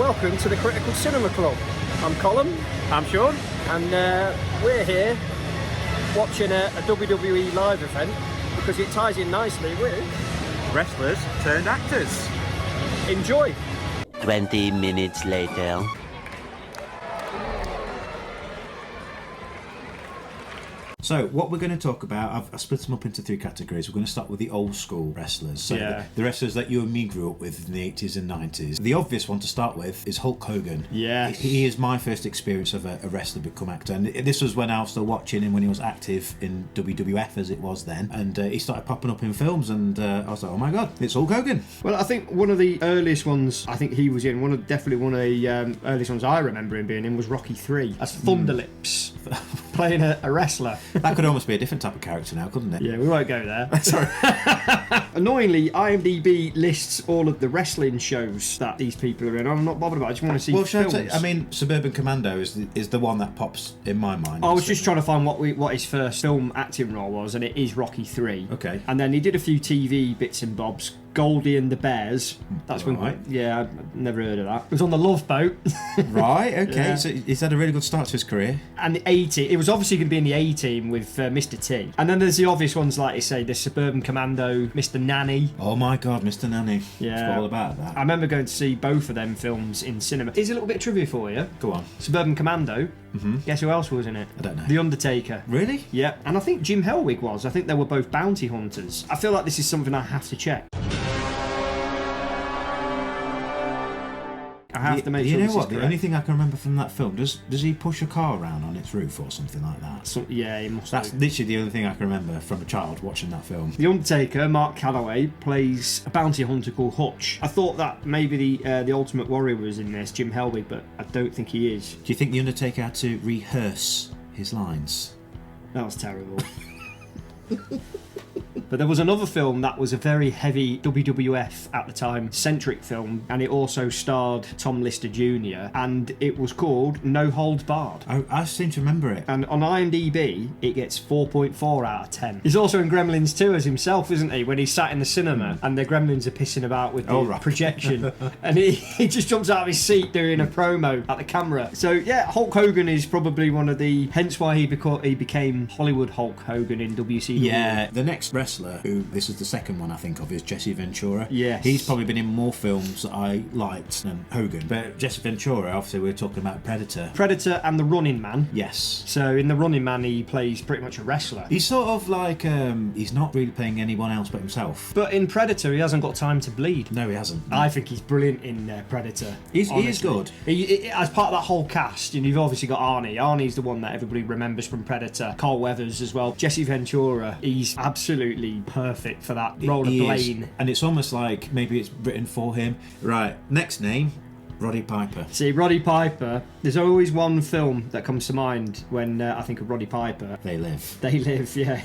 welcome to the Critical Cinema Club. I'm Colin. I'm Sean. And we're here watching a WWE live event because it ties in nicely with Wrestlers turned actors. Enjoy. 20 minutes later. So what we're going to talk about, I've split them up into three categories. We're going to start with the old school wrestlers. So the wrestlers that you and me grew up with in the 80s and 90s. The obvious one to start with is Hulk Hogan. Yeah. He is my first experience of a wrestler become actor. And this was when I was still watching him when he was active in WWF as it was then. And he started popping up in films and I was like, oh my God, it's Hulk Hogan. Well, I think one of the earliest ones I think he was in, definitely one of the earliest ones I remember him being in was Rocky 3 as Thunderlips, playing a wrestler. That could almost be a different type of character now, couldn't it? Yeah, we won't go there. Sorry. Annoyingly, IMDb lists all of the wrestling shows that these people are in. I'm not bothered about it. I just want to see films. I mean, Suburban Commando is the one that pops in my mind. I was just trying to find what his first film acting role was, and it is Rocky 3. Okay. And then he did a few TV bits and bobs. Goldie and the Bears. That's right. when. Yeah, I've never heard of that. It was on the Love Boat. Right. Okay. Yeah. So he's had a really good start to his career. And the A-Team. It was obviously going to be in the A-Team with Mr. T. And then there's the obvious ones, like you say, the Suburban Commando, Mr. Nanny. Oh my God, Mr. Nanny. Yeah. Forgot all about that. I remember going to see both of them films in cinema. Here's a little bit of trivia for you. Go on. Suburban Commando. Mm-hmm. Guess who else was in it? I don't know. The Undertaker. Really? Yeah. And I think Jim Hellwig was. I think they were both bounty hunters. I feel like this is something I have to check. I have to make sure. You know this what? is The correct. only thing I can remember from that film, does he push a car around on its roof or something like that? So, yeah, he must. That's literally the only thing I can remember from a child watching that film. The Undertaker, Mark Calloway, plays a bounty hunter called Hutch. I thought that maybe the Ultimate Warrior was in this, Jim Hellwig, but I don't think he is. Do you think the Undertaker had to rehearse his lines? That was terrible. But there was another film that was a very heavy WWF at the time centric film, and it also starred Tom Lister Jr. and it was called No Holds Barred. I seem to remember it. And on IMDb, it gets 4.4 out of 10. He's also in Gremlins 2 as himself, isn't he? When he's sat in the cinema and the Gremlins are pissing about with the projection, and he just jumps out of his seat doing a promo at the camera. So yeah, Hulk Hogan is probably one of the, hence why he became Hollywood Hulk Hogan in WCW. Yeah, the next wrestler, who this is the second one I think of, is Jesse Ventura. Yes. He's probably been in more films that I liked than Hogan. But Jesse Ventura, obviously we're talking about Predator. Predator and The Running Man. Yes. So in The Running Man, he plays pretty much a wrestler. He's sort of like, he's not really playing anyone else but himself. But in Predator, he hasn't got time to bleed. No, he hasn't. I think he's brilliant in Predator. He is good. As part of that whole cast, you've obviously got Arnie. Arnie's the one that everybody remembers from Predator. Carl Weathers as well. Jesse Ventura, he's absolutely perfect for that role of Blaine. And it's almost like maybe it's written for him. Right, next name, Roddy Piper. See, Roddy Piper, there's always one film that comes to mind when I think of Roddy Piper. They Live. They Live, yeah.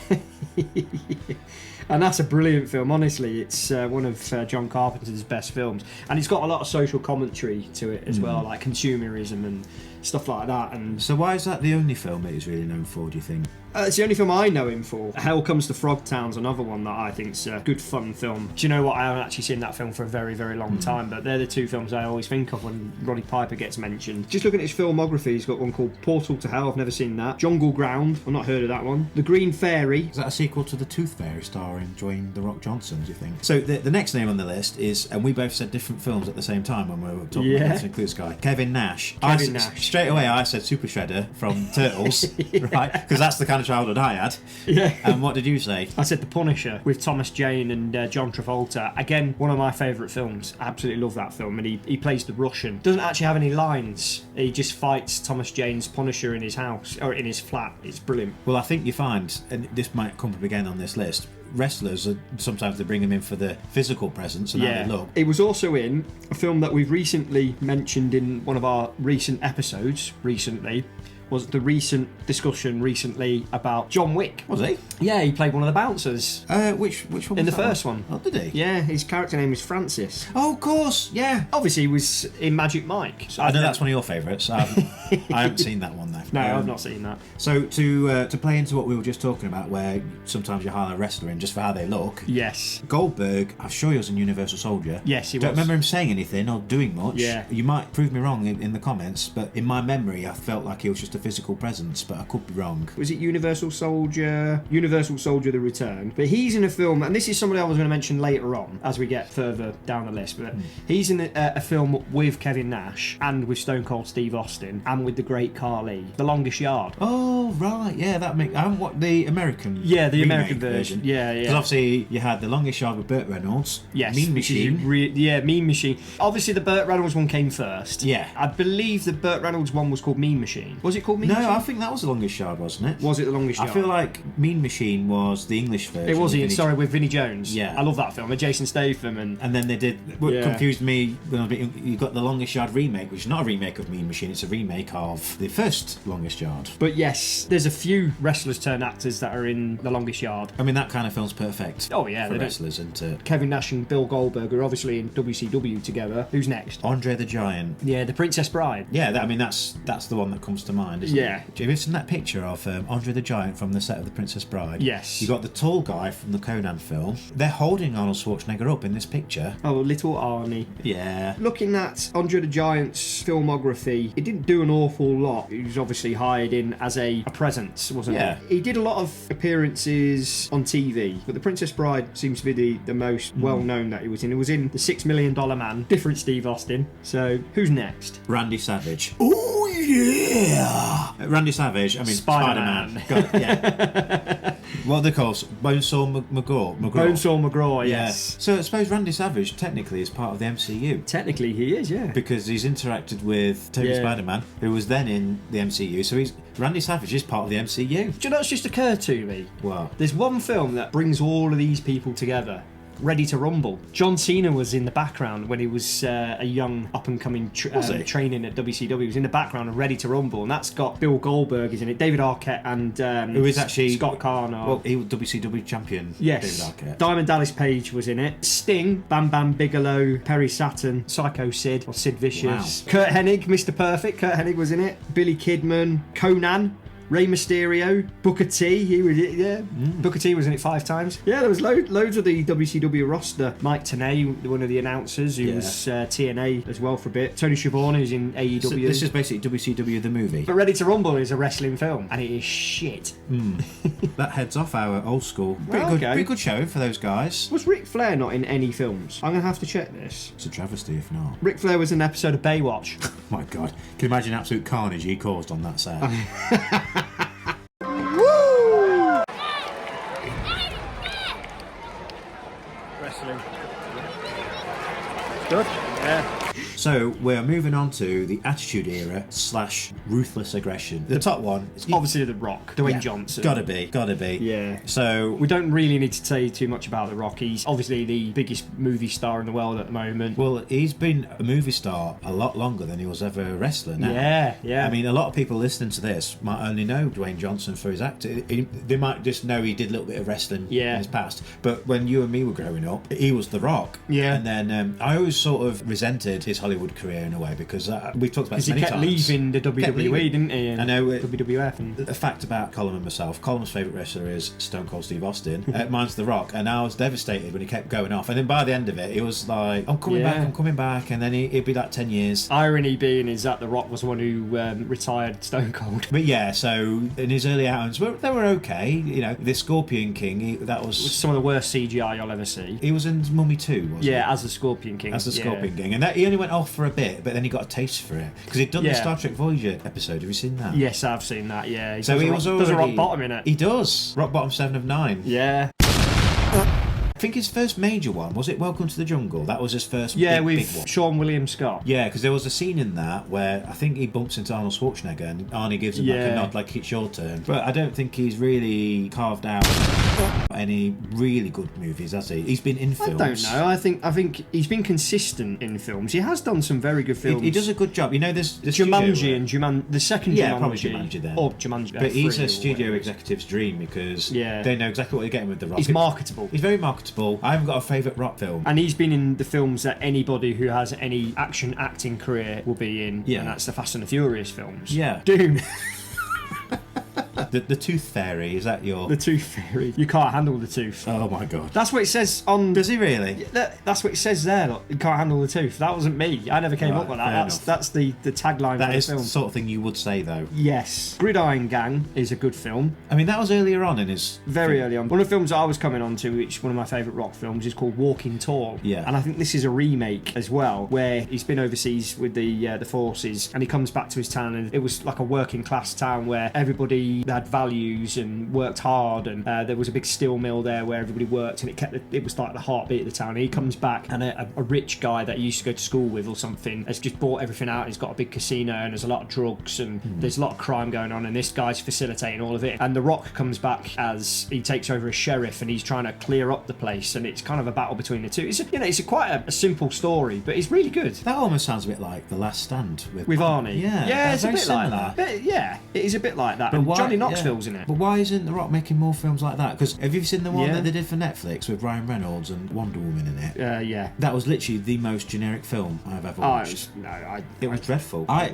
And that's a brilliant film, honestly. It's one of John Carpenter's best films. And it's got a lot of social commentary to it as well, like consumerism and stuff like that. And so why is that the only film that he's really known for, do you think? It's the only film I know him for. Hell Comes to Frogtown's another one that I think's a good fun film. Do you know what? I haven't actually seen that film for a very, very long time, but they're the two films I always think of when Roddy Piper gets mentioned. Just looking at his filmography, he's got one called Portal to Hell. I've never seen that. Jungle Ground. I've not heard of that one. The Green Fairy. Is that a sequel to The Tooth Fairy starring Dwayne "The Rock" Johnson, do you think? So the next name on the list is, and we both said different films at the same time when we were talking about this Clear Sky, Kevin Nash. Nash. Straight away I said Super Shredder from Turtles, right? Because that's the kind of childhood I had. Yeah. And what did you say? I said The Punisher with Thomas Jane and John Travolta. Again, one of my favourite films. I absolutely love that film. And he plays the Russian. Doesn't actually have any lines. He just fights Thomas Jane's Punisher in his house, or in his flat. It's brilliant. Well, I think you find, and this might come up again on this list, wrestlers sometimes they bring them in for the physical presence and how they look. It was also in a film that we've recently mentioned in one of our recent episodes. Was the recent discussion recently about John Wick. Was he? Yeah, he played one of the bouncers. Which one? In the was that first one. Oh, did he? Yeah, his character name is Francis. Oh, of course. Yeah. Obviously, he was in Magic Mike. So I know that's one of your favourites. I haven't seen that one though. No, I've not seen that. So to play into what we were just talking about, where sometimes you hire a wrestler in just for how they look. Yes. Goldberg, I'm sure he was a Universal Soldier. Yes, he was. Don't remember him saying anything or doing much. Yeah. You might prove me wrong in the comments, but in my memory, I felt like he was just a physical presence, but I could be wrong. Was it Universal Soldier? Universal Soldier: The Return. But he's in a film, and this is somebody I was going to mention later on as we get further down the list. But he's in a film with Kevin Nash and with Stone Cold Steve Austin and with the great Carly, The Longest Yard. Oh right, yeah, that makes. I haven't watched the American. Yeah, the American version. Yeah. Because obviously you had The Longest Yard with Burt Reynolds. Yes, Mean Machine. Mean Machine. Obviously, the Burt Reynolds one came first. Yeah. I believe the Burt Reynolds one was called Mean Machine. Was it called Mean Machine? No, I think that was The Longest Yard, wasn't it? Was it The Longest Yard? I feel like Mean Machine was the English version. It was, sorry, with Vinnie Jones. Yeah. I love that film, with Jason Statham. And then they did, what confused me, when you got The Longest Yard remake, which is not a remake of Mean Machine, it's a remake of the first Longest Yard. But yes, there's a few wrestlers turned actors that are in The Longest Yard. I mean, that kind of film's perfect. Oh yeah, for wrestlers. And Kevin Nash and Bill Goldberg are obviously in WCW together. Who's next? Andre the Giant. Yeah, the Princess Bride. Yeah, that's the one that comes to mind, isn't it? Have you ever seen that picture of Andre the Giant from the set of The Princess Bride? Yes. You got the tall guy from the Conan film. They're holding Arnold Schwarzenegger up in this picture. Oh, little Arnie. Yeah. Looking at Andre the Giant's filmography, he didn't do an awful lot. He was obviously hired in as a presence, wasn't he? He did a lot of appearances on TV, but The Princess Bride seems to be the most well-known that he was in. He was in The $6 Million Man, different Steve Austin. So, who's next? Randy Savage. Oh, yeah! Randy Savage, I mean, Spider-Man. Yeah. What are they called? Bonesaw McGraw. Bonesaw McGraw, yes. Yeah. So I suppose Randy Savage technically is part of the MCU. Technically he is, yeah. Because he's interacted with Tony Spider-Man, who was then in the MCU, so Randy Savage is part of the MCU. Do you know what's just occurred to me? What? There's one film that brings all of these people together. Ready to Rumble. John Cena was in the background when he was a young up-and-coming training at WCW. He was in the background of Ready to Rumble, and that's got Bill Goldberg is in it, David Arquette, and who is actually Scott Cana. Well, he was WCW champion. Yes. David Arquette. Diamond Dallas Page was in it. Sting, Bam Bam Bigelow, Perry Saturn, Psycho Sid or Sid Vicious. Wow. Kurt Hennig, Mr. Perfect. Kurt Hennig was in it. Billy Kidman, Conan. Rey Mysterio, Booker T, he was it, yeah. Booker T was in it 5 times. Yeah, there was loads of the WCW roster. Mike Tenay, one of the announcers, who was TNA as well for a bit. Tony Schiavone, who's in AEW. So this is basically WCW the movie. But Ready to Rumble is a wrestling film, and it is shit. That heads off our old school. Pretty good show for those guys. Was Ric Flair not in any films? I'm going to have to check this. It's a travesty if not. Ric Flair was in an episode of Baywatch. Oh my God. Can you imagine absolute carnage he caused on that set? Wrestling. Good? Yeah. So we're moving on to the Attitude Era / ruthless aggression. The top one is obviously The Rock, Dwayne Johnson. Gotta be. Yeah. So we don't really need to tell you too much about The Rock. He's obviously the biggest movie star in the world at the moment. Well, he's been a movie star a lot longer than he was ever a wrestler now. Yeah. I mean, a lot of people listening to this might only know Dwayne Johnson for his acting. They might just know he did a little bit of wrestling in his past. But when you and me were growing up, he was The Rock. Yeah. And then I always sort of resented his Hollywood career in a way because we've talked about it many times. Because he kept leaving the WWE, didn't he? And I know. WWF. And a fact about Colin and myself, Colin's favourite wrestler is Stone Cold Steve Austin. Mine's The Rock. And I was devastated when he kept going off. And then by the end of it, it was like, I'm coming back. And then it'd be like 10 years. Irony being is that The Rock was the one who retired Stone Cold. But yeah, so in his early outings, they were okay. You know, the Scorpion King, that was some of the worst CGI you'll ever see. He was in Mummy 2, wasn't he? Yeah, as the Scorpion King. As the Scorpion King. And he only went off for a bit, but then he got a taste for it. Because he'd done the Star Trek Voyager episode. Have you seen that? Yes, I've seen that, yeah. So he does a rock bottom in it. He does. Rock bottom 7 of 9. Yeah. I think his first major one, was it Welcome to the Jungle? That was his first big with one. Sean William Scott. Yeah, because there was a scene in that where I think he bumps into Arnold Schwarzenegger and Arnie gives him like a nod like it's your turn. But I don't think he's really carved out any really good movies, has he? He's been in films. I don't know. I think he's been consistent in films. He has done some very good films. He does a good job. You know, there's Jumanji and Jumanji, the second Jumanji. Probably Jumanji then. Or Jumanji. But he's a studio executive's dream because they know exactly what they're getting with The Rock. He's marketable. He's very marketable. I haven't got a favourite Rock film. And he's been in the films that anybody who has any action acting career will be in. Yeah. And that's the Fast and the Furious films. Yeah. Dune. The Tooth Fairy, is that your... The Tooth Fairy. You can't handle the tooth. Oh my god. That's what it says on... Does he really? That's what it says there. Look, you can't handle the tooth. That wasn't me. I never came up with that. That's the tagline that for the is film. the sort of thing you would say, though. Yes. Gridiron Gang is a good film. I mean, that was earlier on in his... Very early on. One of the films I was coming on to, which is one of my favourite rock films, is called Walking Tall. Yeah. And I think this is a remake as well, where he's been overseas with the forces, and he comes back to his town, and it was like a working class town where everybody had values and worked hard, and there was a big steel mill there where everybody worked, and it was like the heartbeat of the town. And he comes back, and a rich guy that he used to go to school with or something has just bought everything out. He's got a big casino, and there's a lot of drugs, and there's a lot of crime going on, and this guy's facilitating all of it. And The Rock comes back as he takes over as sheriff, and he's trying to clear up the place, and it's kind of a battle between the two. It's quite a simple story, but it's really good. That almost sounds a bit like The Last Stand with Arnie. Yeah, it's a bit similar. like that. But yeah, it is a bit like that. But And why, Johnny Knoxville's in it. But why isn't The Rock making more films like that? Because have you seen the one Yeah. that they did for Netflix with Ryan Reynolds and Wonder Woman in it? Yeah. That was literally the most generic film I've ever watched. It was dreadful. I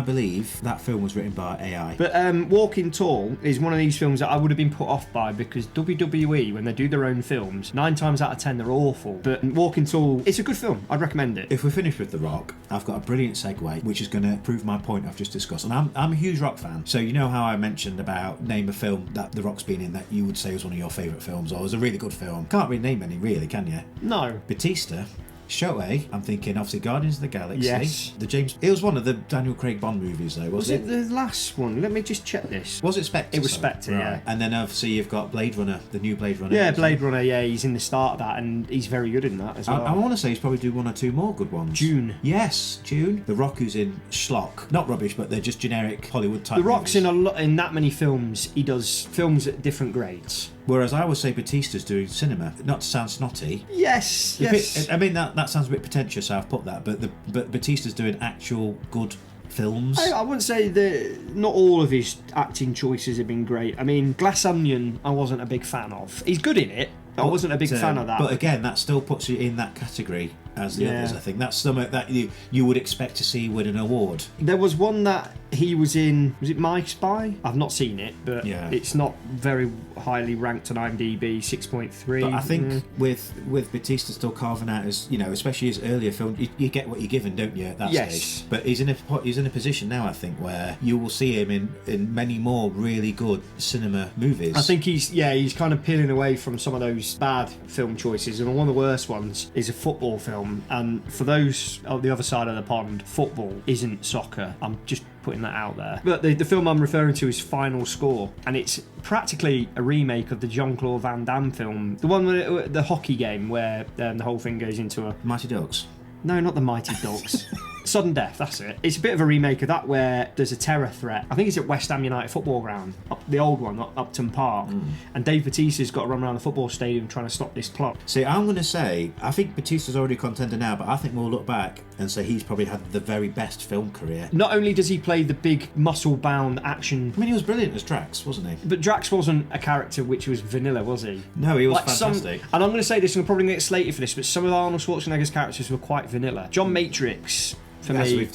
believe that film was written by AI. But Walking Tall is one of these films that I would have been put off by, because WWE, when they do their own films, 9 times out of 10 they're awful. But Walking Tall, it's a good film. I'd recommend it. If we're finished with The Rock, I've got a brilliant segue, which is going to prove my point I've just discussed. And I'm a huge Rock fan. So you know how I mentioned about name a film that The Rock's been in that you would say was one of your favourite films, or was a really good film. Can't really name any, really, can you? No. Batista. Shoei, I'm thinking obviously Guardians of the Galaxy. Yes. It was one of the Daniel Craig Bond movies though, Was it the last one? Let me just check this. Was it Spectre? It was Spectre, right. yeah. And then obviously you've got Blade Runner, the new Blade Runner. Yeah, Blade Runner, yeah, he's in the start of that, and he's very good in that as well. I want to say he's probably do 1 or 2 more good ones. Dune. Yes, Dune. The Rock, who's in schlock. Not rubbish, but they're just generic Hollywood type The Rock's movies. in that many films. He does films at different grades. Whereas I would say Batista's doing cinema. Not to sound snotty. Yes. I mean, that sounds a bit pretentious, I've put that, but Batista's doing actual good films. I wouldn't say that not all of his acting choices have been great. I mean, Glass Onion, I wasn't a big fan of. He's good in it. I wasn't a big fan of that. But again, that still puts you in that category as the others, I think. That's something that you would expect to see win an award. There was one that he was in, was it My Spy? I've not seen it, but it's not very highly ranked on IMDb, 6.3. But I think with Batista still carving out his, especially his earlier film, you get what you're given, don't you, at that stage? But he's in a position now, I think, where you will see him in many more really good cinema movies. I think he's kind of peeling away from some of those bad film choices, and one of the worst ones is a football film. And for those on the other side of the pond, football isn't soccer. I'm just putting that out there. But the film I'm referring to is Final Score, and it's practically a remake of the Jean-Claude Van Damme film, the one with the hockey game where the whole thing goes into a... Mighty Ducks? No, not the Mighty Ducks. Sudden Death, that's it. It's a bit of a remake of that where there's a terror threat. I think it's at West Ham United football ground, the old one, Upton Park. And Batista's got to run around the football stadium trying to stop this plot. See, I'm going to say, I think Batista's already a contender now, but I think we'll look back and say he's probably had the very best film career. Not only does he play the big muscle-bound action... I mean, he was brilliant as Drax, wasn't he? But Drax wasn't a character which was vanilla, was he? No, he was fantastic. And I'm going to say this, and I'm probably going to get slated for this, but some of Arnold Schwarzenegger's characters were quite vanilla. John Matrix... As we've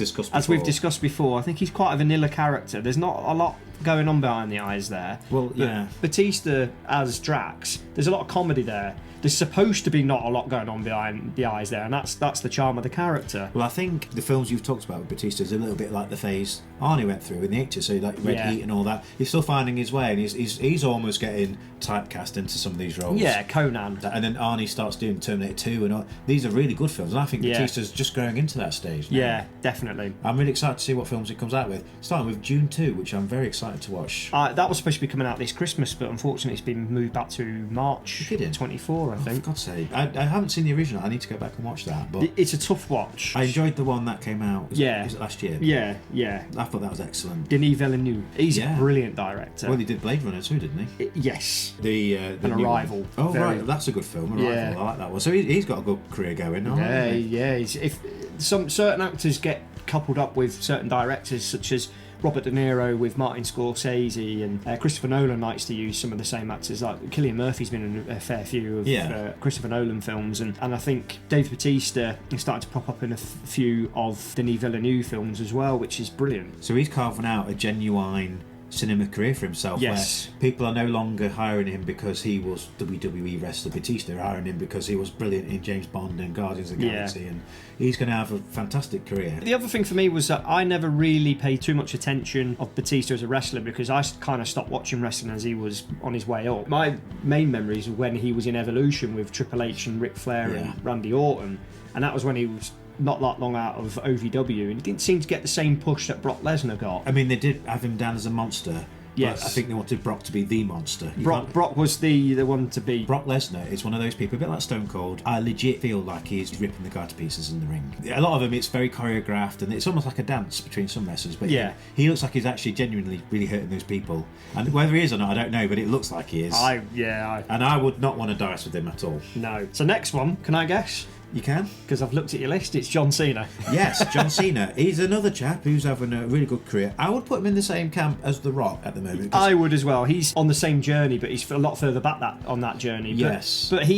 discussed before, I think he's quite a vanilla character. There's not a lot going on behind the eyes there. Well, yeah. Batista as Drax, there's a lot of comedy there. There's supposed to be not a lot going on behind the eyes there, and that's the charm of the character. Well, I think the films you've talked about with Batista is a little bit like the phase Arnie went through in the 80s, so like Red Heat and all that. He's still finding his way, and he's almost getting typecast into some of these roles. Yeah, Conan. And then Arnie starts doing Terminator 2, and all. These are really good films, and I think Batista's just growing into that stage now. Yeah, definitely. I'm really excited to see what films he comes out with, starting with Dune 2, which I'm very excited to watch. That was supposed to be coming out this Christmas, but unfortunately it's been moved back to March 24, I think. For God's sake. I haven't seen the original. I need to go back and watch that. But it's a tough watch. I enjoyed the one that came out. Was it last year? Yeah. I thought that was excellent. Denis Villeneuve. He's a brilliant director. Well, he did Blade Runner too, didn't he? Yes. The Arrival. Oh, right. That's a good film. Arrival. I like that one. So he's got a good career going. Yeah. If some certain actors get coupled up with certain directors, such as Robert De Niro with Martin Scorsese, and Christopher Nolan likes to use some of the same actors. Like Cillian Murphy's been in a fair few of Christopher Nolan films, and I think Dave Bautista is starting to pop up in a few of Denis Villeneuve films as well, which is brilliant. So he's carving out a genuine cinema career for himself. Yes. Where people are no longer hiring him because he was WWE wrestler Batista. They're hiring him because he was brilliant in James Bond and Guardians of the Galaxy, and he's going to have a fantastic career. The other thing for me was that I never really paid too much attention of Batista as a wrestler because I kind of stopped watching wrestling as he was on his way up. My main memories were when he was in Evolution with Triple H and Ric Flair and Randy Orton, and that was when he was not that long out of OVW, and he didn't seem to get the same push that Brock Lesnar got. I mean, they did have him down as a monster. Yes. I think they wanted Brock to be the monster. Brock was the one to be. Brock Lesnar is one of those people, a bit like Stone Cold. I legit feel like he's ripping the guy to pieces in the ring. A lot of them, it's very choreographed, and it's almost like a dance between some wrestlers. But he looks like he's actually genuinely really hurting those people. And whether he is or not, I don't know, but it looks like he is. And I would not want to dice with him at all. No. So next one, can I guess? You can? Because I've looked at your list, it's John Cena. Yes, John Cena. He's another chap who's having a really good career. I would put him in the same camp as TheRock at the moment. I would as well. He's on the same journey, but he's a lot further back on that journey. But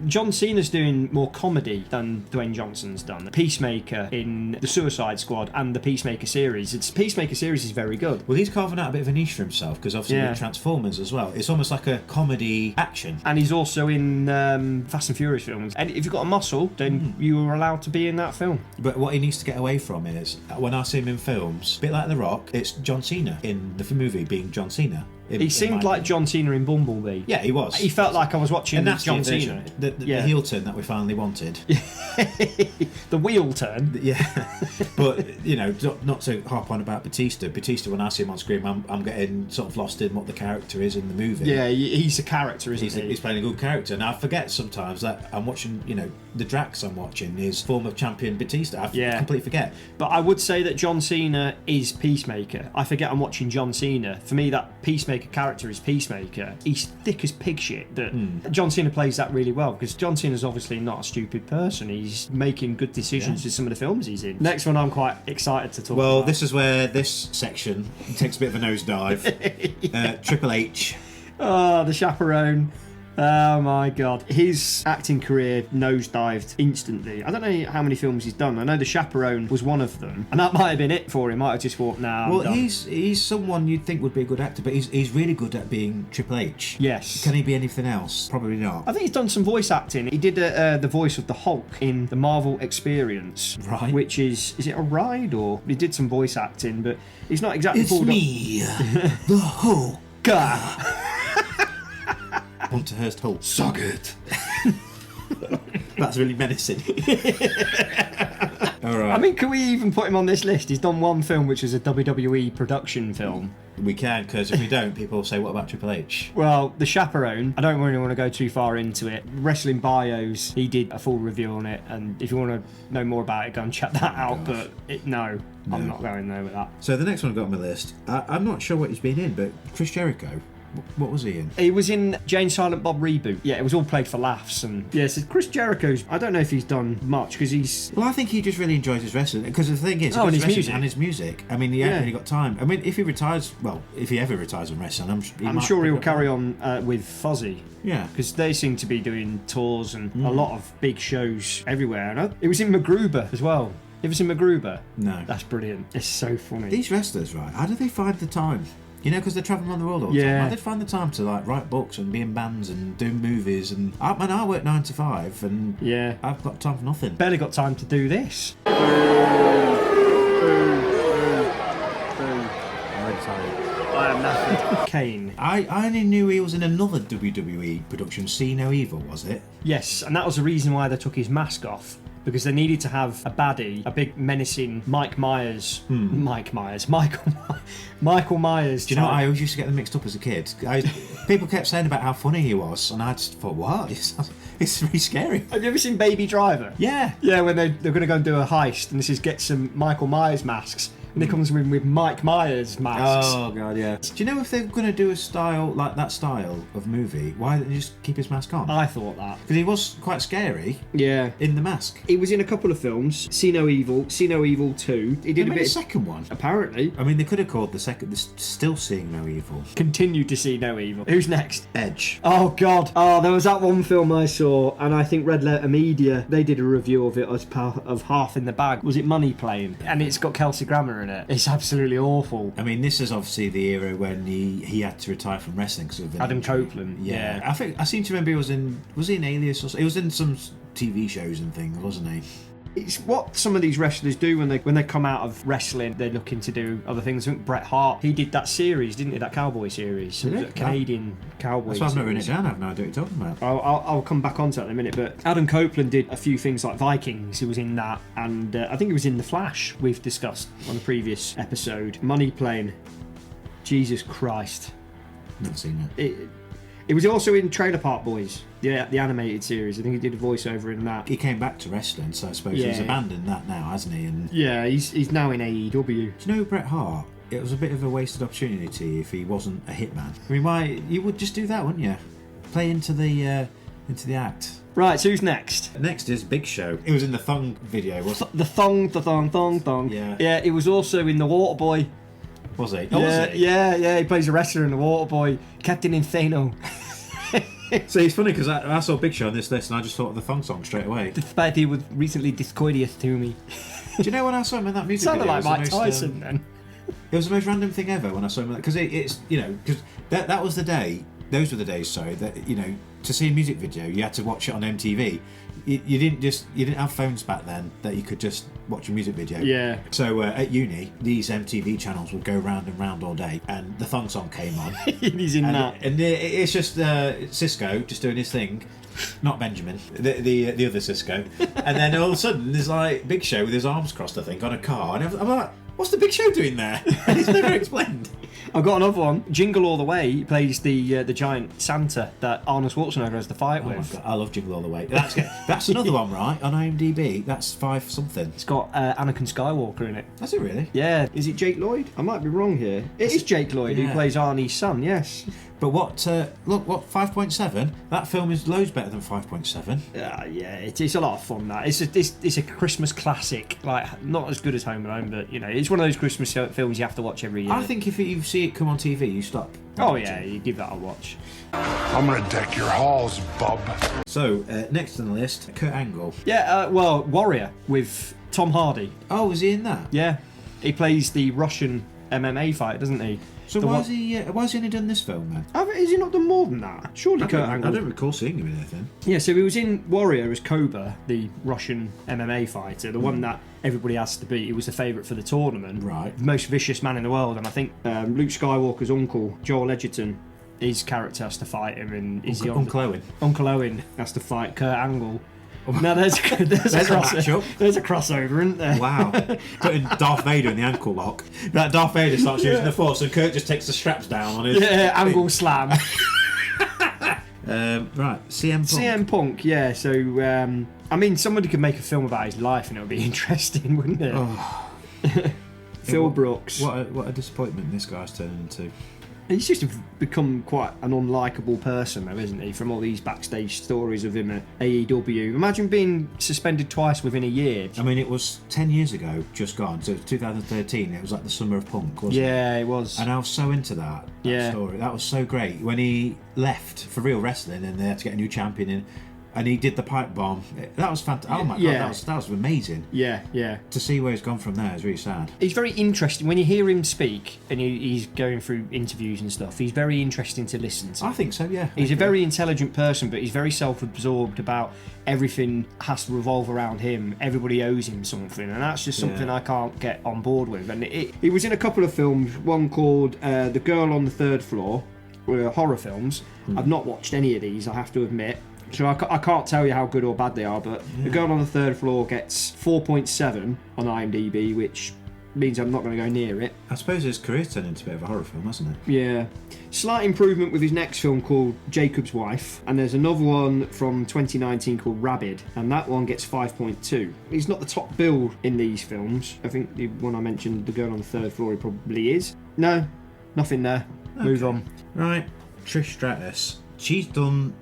John Cena's doing more comedy than Dwayne Johnson's done. Peacemaker in the Suicide Squad and the Peacemaker series. The Peacemaker series is very good. Well, he's carving out a bit of a niche for himself, because obviously with Transformers as well, it's almost like a comedy action. And he's also in Fast and Furious films. And if you've got a muscle, then you are allowed to be in that film. But what he needs to get away from is, when I see him in films, a bit like TheRock, it's John Cena in the movie being John Cena. He seemed like John Cena in Bumblebee. Yeah, he was. He felt like I was watching John Cena. The heel turn that we finally wanted. The wheel turn. Yeah. But, not to harp on about Batista. Batista, when I see him on screen, I'm getting sort of lost in what the character is in the movie. Yeah, he's a character, isn't he? He's playing a good character. And I forget sometimes that I'm watching, the Drax I'm watching is former champion Batista. I completely forget. But I would say that John Cena is Peacemaker. I forget I'm watching John Cena. For me, that Peacemaker character is Peacemaker. He's thick as pig shit. That John Cena plays that really well, because John Cena's obviously not a stupid person. He's making good decisions with some of the films he's in. Next one I'm quite excited to talk about. Well, this is where this section takes a bit of a nosedive. Triple H. Oh, the chaperone. Oh my god. His acting career nosedived instantly. I don't know how many films he's done. I know The Chaperone was one of them, and that might have been it for him. Might have just thought, nah, well, he's someone you'd think would be a good actor, but he's really good at being Triple H. Yes. Can he be anything else? Probably not. I think he's done some voice acting. He did the voice of the Hulk in the Marvel Experience, right? Which is it a ride, or he did some voice acting, but he's not exactly. It's me, the Hulk. Hunterhurst Hulk. Suck it. That's really menacing. All right. I mean, can we even put him on this list? He's done one film, which is a WWE production film. We can, because if we don't, people will say, what about Triple H? Well, The Chaperone, I don't really want to go too far into it. Wrestling Bios, he did a full review on it, and if you want to know more about it, go and check that out. Gosh. But no, I'm not going there with that. So the next one I've got on my list, I'm not sure what he's been in, but Chris Jericho. What was he in? He was in Jane Silent Bob reboot. Yeah, it was all played for laughs. And yeah, so Chris Jericho's, I don't know if he's done much, because he's... Well, I think he just really enjoys his wrestling, because the thing is, and his music. I mean, he hasn't really got time. I mean, if he retires, well, if he ever retires from wrestling, I'm sure he'll carry on with Fozzy. Yeah. Because they seem to be doing tours and a lot of big shows everywhere. And it was in MacGruber as well. You ever seen MacGruber? No. That's brilliant. It's so funny. These wrestlers, right, how do they find the time? Because they're travelling around the world all the time. How do they find the time to write books and be in bands and do movies? And I work 9 to 5, and I've got time for nothing. Barely got time to do this. I'm really tired. I am knackered. Kane. I only knew he was in another WWE production, See No Evil, was it? Yes, and that was the reason why they took his mask off. Because they needed to have a baddie, a big menacing Michael Myers. Do you know, I always used to get them mixed up as a kid. People kept saying about how funny he was, and I just thought, what? It's really scary. Have you ever seen Baby Driver? Yeah. Yeah, when they're going to go and do a heist, and this is get some Michael Myers masks. And he comes in with Mike Myers masks. Oh, God, yeah. Do you know if they're going to do a style like that style of movie, why don't they just keep his mask on? I thought that. Because he was quite scary. Yeah. In the mask. He was in a couple of films. See No Evil, See No Evil 2. He did a second one. Apparently. I mean, they could have called the second, Still Seeing No Evil. Continue to See No Evil. Who's next? Edge. Oh, God. Oh, there was that one film I saw, and I think Red Letter Media, they did a review of it as part of Half in the Bag. Was it Money Playing? And it's got Kelsey Grammer in in it. It's absolutely awful. I mean, this is obviously the era when he had to retire from wrestling because of an Adam injury. Copeland. Yeah. I seem to remember was he in Alias or something? He was in some TV shows and things, wasn't he? It's what some of these wrestlers do when they come out of wrestling. They're looking to do other things. I think Bret Hart, he did that series, didn't he? That cowboy series, Canadian cowboy. That's why I've never series. written it down. I have no idea what you're talking about. I'll come back onto that in a minute. But Adam Copeland did a few things like Vikings. He was in that, and I think he was in The Flash. We've discussed on the previous episode. Money Plane. Jesus Christ. Never seen it. It was also in Trailer Park Boys, the animated series. I think he did a voiceover in that. He came back to wrestling, so I suppose he's abandoned that now, hasn't he? And yeah, he's now in AEW. Do you know Bret Hart? It was a bit of a wasted opportunity if he wasn't a hitman. I mean, why you would just do that, wouldn't you? Play into the act. Right, so who's next? Next is Big Show. It was in the Thong video, wasn't it? The thong. Yeah, he was also in The Waterboy. Was he? Oh, was he? Yeah, he plays a wrestler in The Waterboy. Captain Infano. So it's funny because I saw Big Show on this list and I just thought of the Thong song straight away. The fact he was recently discourteous to me. Do you know when I saw him in that music Sounded video? like Mike Tyson then. It was the most random thing ever when I saw him because it's because that was the day. Those were the days. Sorry, that to see a music video you had to watch it on MTV. You didn't have phones back then that you could just watch a music video. Yeah. So at uni, these MTV channels would go round and round all day, and the Thong song came on. He's in that. And it's just Cisco just doing his thing, not Benjamin, the other Cisco. And then all of a sudden, there's like Big Show with his arms crossed, I think, on a car, and I'm like, what's the Big Show doing there? And it's never explained. I've got another one. Jingle All the Way. He plays the giant Santa that Arnold Schwarzenegger has the fight with. My God, I love Jingle All the Way. That's another one, right? On IMDb, that's 5 something. It's got Anakin Skywalker in it. That's it, really? Yeah. Is it Jake Lloyd? I might be wrong here. It is Jake Lloyd who plays Arnie's son. Yes. But what 5.7? That film is loads better than 5.7. Yeah, it's a lot of fun. That it's a Christmas classic. Like not as good as Home Alone, but it's one of those Christmas films you have to watch every year. I think if you see it come on TV, you stop. Oh yeah, you give that a watch. I'm gonna deck your halls, bub. So next on the list, Kurt Angle. Yeah, Warrior with Tom Hardy. Oh, was he in that? Yeah, he plays the Russian MMA fighter, doesn't he? So why has he only done this film then? Has he not done more than that? Surely Kurt Angle. I don't recall seeing him in anything. Yeah, so he was in Warrior as Cobra, the Russian MMA fighter, the one that everybody has to beat. He was the favourite for the tournament. Right. The most vicious man in the world, and I think Luke Skywalker's uncle, Joel Edgerton, his character has to fight him, and Uncle Owen. Uncle Owen has to fight Kurt Angle. Now there's a crossover. There's a crossover, isn't there? Wow. Putting Darth Vader in the ankle lock. That Darth Vader starts using the Force and Kurt just takes the straps down on his... Yeah, angle slam. Right, CM Punk. CM Punk, yeah. So, I mean, somebody could make a film about his life and it would be interesting, wouldn't it? Oh. Phil Brooks. What a disappointment this guy's turned into. He's just become quite an unlikable person, though, isn't he? From all these backstage stories of him at AEW. Imagine being suspended twice within a year. I mean, it was 10 years ago, just gone. So it was 2013. It was like the summer of Punk, wasn't it? Yeah, it was. And I was so into that story. That was so great. When he left for real wrestling and they had to get a new champion in, and he did the pipe bomb. That was fantastic. Oh my God, that was amazing. Yeah. To see where he's gone from there is really sad. He's very interesting. When you hear him speak and he's going through interviews and stuff, he's very interesting to listen to. I think so, yeah. He's a very intelligent person, but he's very self-absorbed about everything has to revolve around him. Everybody owes him something, and that's just something I can't get on board with. And he was in a couple of films, one called The Girl on the Third Floor, horror films. I've not watched any of these, I have to admit. So I can't tell you how good or bad they are, but The Girl on the Third Floor gets 4.7 on IMDb, which means I'm not going to go near it. I suppose his career's turned into a bit of a horror film, hasn't it? Yeah. Slight improvement with his next film called Jacob's Wife, and there's another one from 2019 called Rabid, and that one gets 5.2. He's not the top bill in these films. I think the one I mentioned, The Girl on the Third Floor, he probably is. No, nothing there. Okay. Move on. Right, Trish Stratus. She's done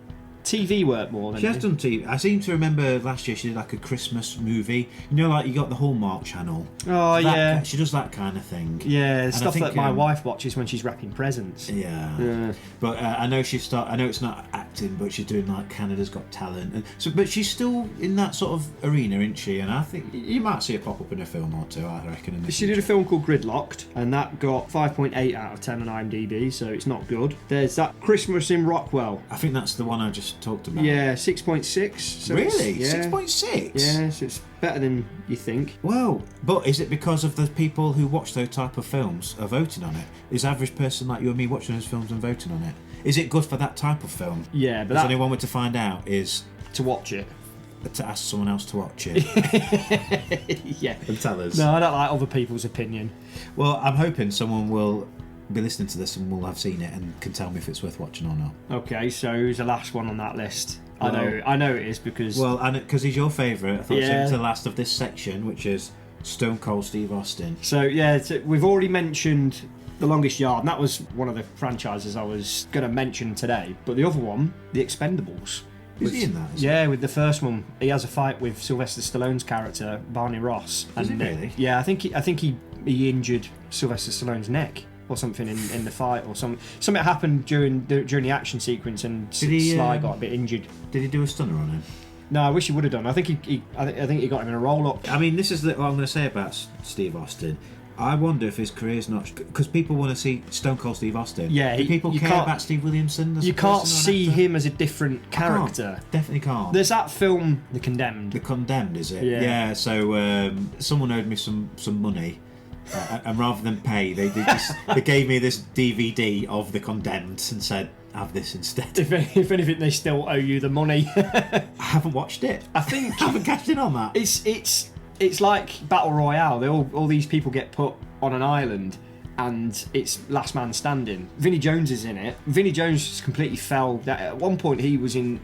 TV work more than She has done TV. I seem to remember last year she did like a Christmas movie. You know, like you got the Hallmark Channel. Oh, yeah. She does that kind of thing. Yeah, And stuff I think, that my wife watches when she's wrapping presents. Yeah. But I know I know it's not acting, but she's doing like Canada's Got Talent. And so, but she's still in that sort of arena, isn't she? And I think you might see her pop up in a film or two, I reckon. She did a film called Gridlocked, and that got 5.8 out of 10 on IMDb, so it's not good. There's that Christmas in Rockwell. I think that's the one I just talked about. Yeah, 6.6. So really? Yeah. 6.6? Yeah, so it's better than you think. Well, but is it because of the people who watch those type of films are voting on it? Is the average person like you and me watching those films and voting on it? Is it good for that type of film? Yeah, but there's only one way to find out is to watch it. To ask someone else to watch it. Yeah. And tell us. No, I don't like other people's opinion. Well, I'm hoping someone will be listening to this and will have seen it and can tell me if it's worth watching or not. Okay, so who's the last one on that list? Well, I know it is because... Well, and because he's your favourite, I thought Yeah. it's the last of this section, which is Stone Cold Steve Austin. So, yeah, we've already mentioned The Longest Yard, and that was one of the franchises I was going to mention today. But the other one, The Expendables. Is he in that? Yeah, with the first one, he has a fight with Sylvester Stallone's character, Barney Ross. Is he really? Yeah, I think he injured Sylvester Stallone's neck or something in the fight, or something happened during the action sequence, and Sly got a bit injured. Did he do a stunner on him? No, I wish he would have done. I think he got him in a roll up. I mean, this is what I'm going to say about Steve Austin. I wonder if his career's not, because people want to see Stone Cold Steve Austin. Yeah, do people care about Steve Williamson? You can't see him as a different character. Definitely can't. There's that film, The Condemned. The Condemned, is it? Yeah. So someone owed me some money, and rather than pay, they gave me this DVD of The Condemned and said, have this instead. If anything, they still owe you the money. I haven't watched it. I think I haven't cashed in on that. It's like Battle Royale. All these people get put on an island, and it's last man standing. Vinnie Jones is in it. Vinnie Jones just completely fell. At one point, he was in,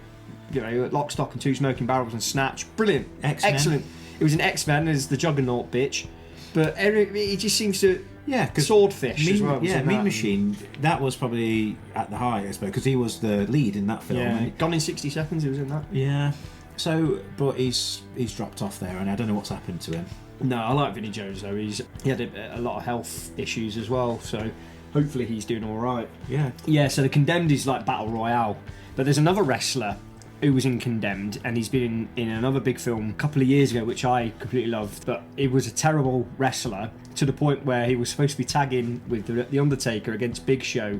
Lock, Stock and Two Smoking Barrels and Snatch. Brilliant, X-Men. Excellent. It was in X-Men as the Juggernaut bitch, but he just seems to. Yeah, because Swordfish as well. Yeah, Mean Machine. That was probably at the height, I suppose, because he was the lead in that film. Yeah, Gone in 60 Seconds. He was in that. Yeah. So, but he's dropped off there, and I don't know what's happened to him. No, I like Vinnie Jones though. He had a lot of health issues as well, so hopefully he's doing all right. Yeah. Yeah. So The Condemned is like Battle Royale, but there's another wrestler who was in Condemned, and he's been in another big film a couple of years ago, which I completely loved. But he was a terrible wrestler to the point where he was supposed to be tagging with the Undertaker against Big Show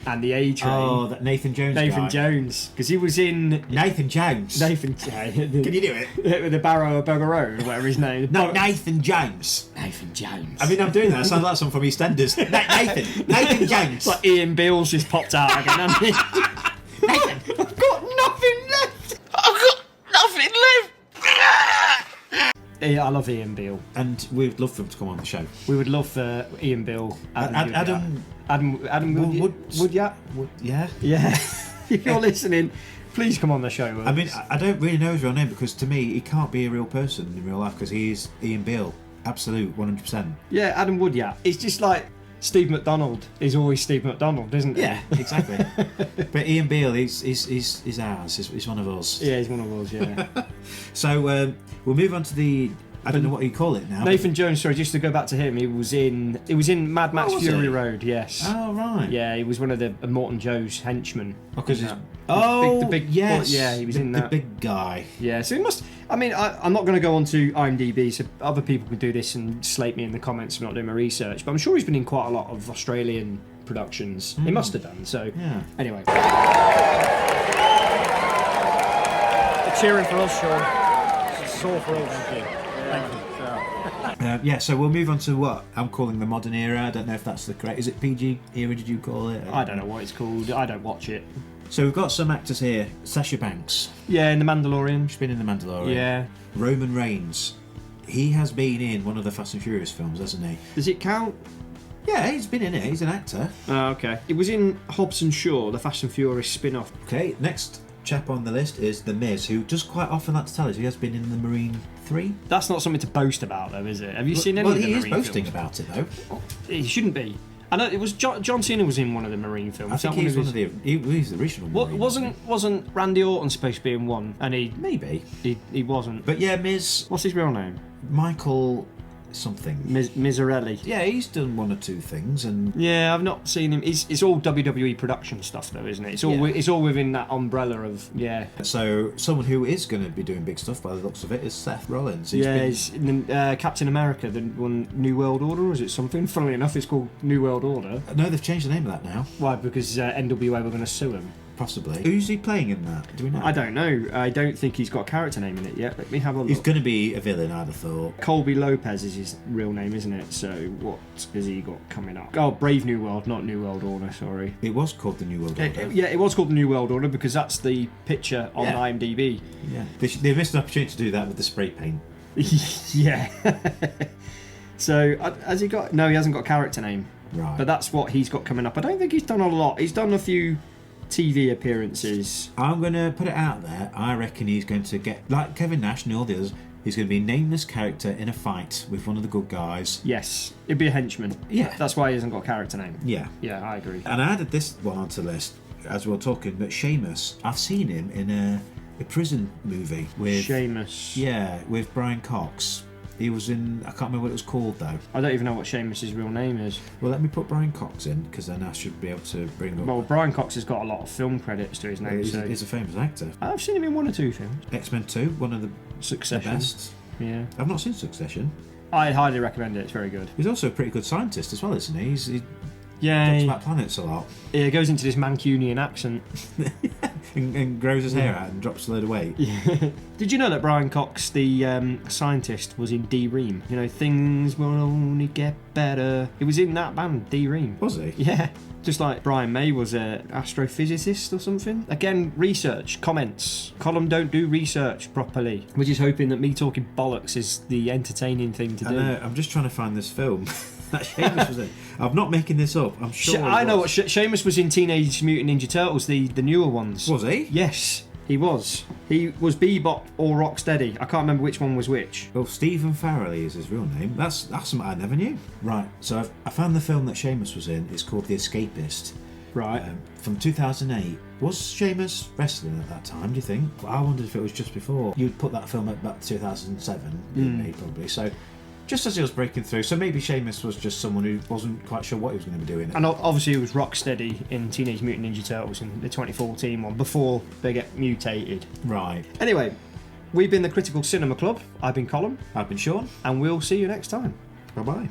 and the A-Train. Oh, that Nathan Jones guy. Jones, because he was in Nathan Jones. Can you do it? With the Barrow Burger Road, or whatever his name. No, Nathan Jones. Nathan Jones. I mean, I'm doing that. It sounds like someone from EastEnders. Nathan Jones. It's like Ian Beale's just popped out again, hasn't he? Nathan. I've got nothing left. I've got nothing left. Yeah, I love Ian Beale. And we'd love for him to come on the show. We would love for Ian Beale. Adam Woodyat? Yeah. Yeah. If you're listening, please come on the show. I mean, I don't really know his real name, because to me, he can't be a real person in real life, because he is Ian Beale. Absolute, 100%. Yeah, Adam Woodyat. It's just like Steve McDonald is always Steve McDonald, isn't he? Yeah, exactly. But Ian Beale, he's ours. He's one of us. Yeah, he's one of us, yeah. So we'll move on to the... I don't know what you call it now. Nathan Jones, sorry, just to go back to him, he was in Mad Max Fury Road, yes. Oh, right. Yeah, he was one of the Morton Joe's henchmen. Because the big yes. Yeah, he was in that. The big guy. Yeah, so he must... I mean, I'm not going to go on to IMDb, so other people can do this and slate me in the comments for not doing my research, but I'm sure he's been in quite a lot of Australian productions. He must have done, so... Yeah. Anyway. Cheering for us, Sean. It's all for us. Thank you. So we'll move on to what I'm calling the modern era. I don't know if that's the correct... Is it PG era, did you call it? I don't know what it's called. I don't watch it. So we've got some actors here. Sasha Banks. Yeah, in The Mandalorian. She's been in The Mandalorian. Yeah. Roman Reigns. He has been in one of the Fast and Furious films, hasn't he? Does it count? Yeah, he's been in it. He's an actor. Oh, okay. It was in Hobbs and Shaw, the Fast and Furious spin-off. Okay, next chap on the list is The Miz, who does quite often like to tell us he has been in The Marine 3. That's not something to boast about, though, is it? Have you seen any of the Marine films? Well, he is boasting about it, though. He shouldn't be. I know it was John Cena was in one of the Marine films. I think he's one of the original Marine. Wasn't Randy Orton supposed to be in one? And maybe he wasn't. But yeah, Miz. What's his real name? Michael something. Miserelli. Yeah, he's done one or two things, and yeah, I've not seen him. It's all WWE production stuff, though, isn't it? It's all within that umbrella of So someone who is going to be doing big stuff by the looks of it is Seth Rollins. He's in Captain America, the one New World Order, or is it something? Funnily enough, it's called New World Order. No, they've changed the name of that now. Why? Because NWA were going to sue him. Possibly. Who's he playing in that? Do we know? I don't know. I don't think he's got a character name in it yet. Let me have a look. He's going to be a villain, I'd have thought. Colby Lopez is his real name, isn't it? So what has he got coming up? Oh, Brave New World, not New World Order, sorry. It was called the New World Order. It was called the New World Order because that's the picture on IMDb. Yeah. They missed an opportunity to do that with the spray paint. Yeah. So, has he got... No, he hasn't got a character name. Right. But that's what he's got coming up. I don't think he's done a lot. He's done a few TV appearances. I'm going to put it out there. I reckon he's going to get, like Kevin Nash and all the others, he's going to be a nameless character in a fight with one of the good guys. Yes. It'd be a henchman. Yeah. That's why he hasn't got a character name. Yeah. Yeah, I agree. And I added this one onto the list as we were talking, but Sheamus, I've seen him in a prison movie with... Sheamus. Yeah, with Brian Cox. He was in... I can't remember what it was called, though. I don't even know what Sheamus's real name is. Well, let me put Brian Cox in, because then I should be able to bring up... Well, Brian Cox has got a lot of film credits to his name. He's a famous actor. I've seen him in one or two films. X-Men 2, one of the Succession. best. Yeah. I've not seen Succession. I'd highly recommend it. It's very good. He's also a pretty good scientist as well, isn't he? He Yeah. talks about planets a lot. He goes into this Mancunian accent. and grows his hair out and drops a load of weight. Yeah. Did you know that Brian Cox, the scientist, was in D-Ream? You know, things will only get better. He was in that band, D-Ream. Was he? Yeah. Just like Brian May was an astrophysicist or something. Again, research, comments. Column don't do research properly. We're just hoping that me talking bollocks is the entertaining thing to do. I know, I'm just trying to find this film that Sheamus was in. I'm not making this up, I'm sure I know what Sheamus was in Teenage Mutant Ninja Turtles, the newer ones. Was he? Yes, he was. He was Bebop or Rocksteady. I can't remember which one was which. Well, Stephen Farrelly is his real name. That's something I never knew. Right, so I found the film that Sheamus was in. It's called The Escapist. Right. From 2008. Was Sheamus wrestling at that time, do you think? I wondered if it was just before. You'd put that film at about 2007, maybe, probably. So just as he was breaking through. So maybe Sheamus was just someone who wasn't quite sure what he was going to be doing. And obviously he was Rocksteady in Teenage Mutant Ninja Turtles in the 2014 one, before they get mutated. Right. Anyway, we've been the Critical Cinema Club. I've been Colin. I've been Sean. And we'll see you next time. Bye-bye.